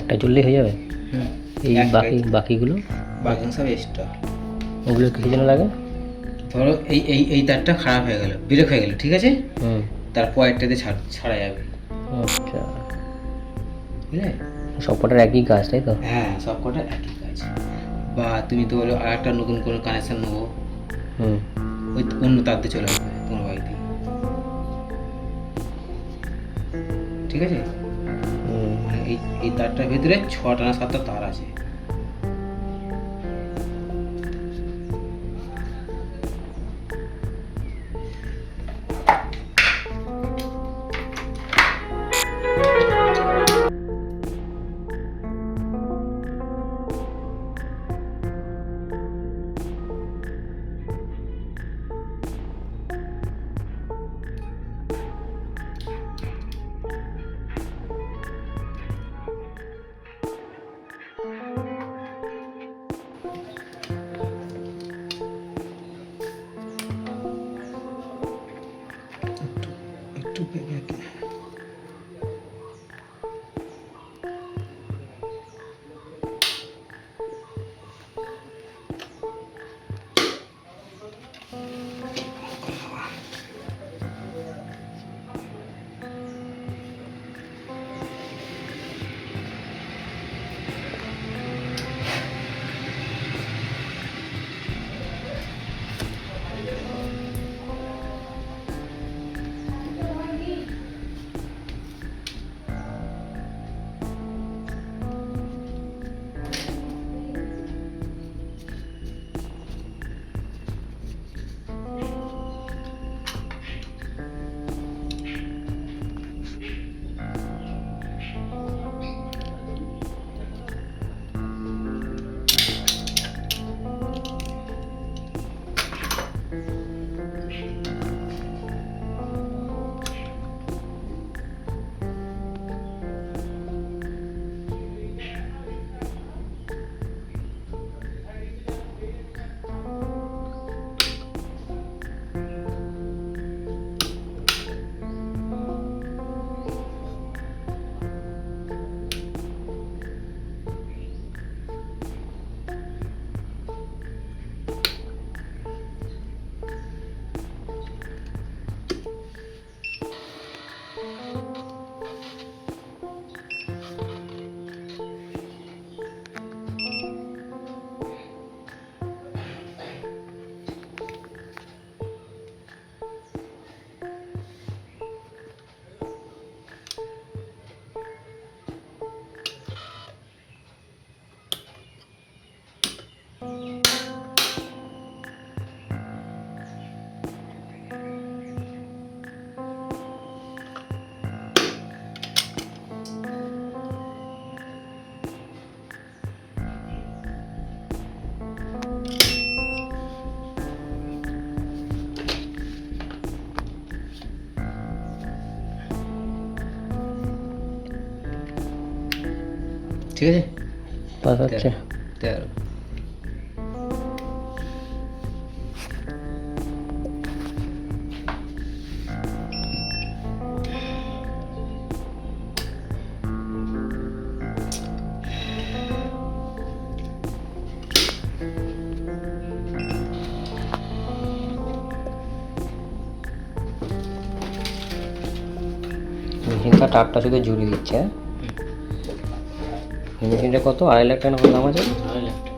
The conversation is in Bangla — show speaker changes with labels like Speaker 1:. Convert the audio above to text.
Speaker 1: একটা চললেই হয়ে যাবে। এই বাকিগুলো
Speaker 2: বাকি সব এক্সট্রা।
Speaker 1: ওগুলো কিছু জন্য লাগে।
Speaker 2: ধরো এই তারটা খারাপ হয়ে গেল, ব্রেক হয়ে গেল, ঠিক আছে,
Speaker 1: হুম,
Speaker 2: তারপর একটাতে ছাড়া যাবে।
Speaker 1: আচ্ছা,
Speaker 2: বুঝলে?
Speaker 1: সব কটার একই কাজ তাই তো?
Speaker 2: হ্যাঁ, সব কটা একই কাজ। বা তুমি তো বলো আর একটা নতুন করে কানেকশান নেবো,
Speaker 1: হুম,
Speaker 2: ওই অন্য তার দিয়ে চলে আসবে তোমার বাড়িতে, ঠিক আছে। মানে এই তারটার ভিতরে 6টা না 7টা তার আছে। একটু ঠিক আছে,
Speaker 1: পাস হচ্ছে।
Speaker 2: 13।
Speaker 1: মেশিনটা টাপটা শুধু জুড়ে দিচ্ছে। হ্যাঁ, মেশিনটা কত? 2.5 লাখ টাকা দাম আছে।
Speaker 2: 2.5 লাখ।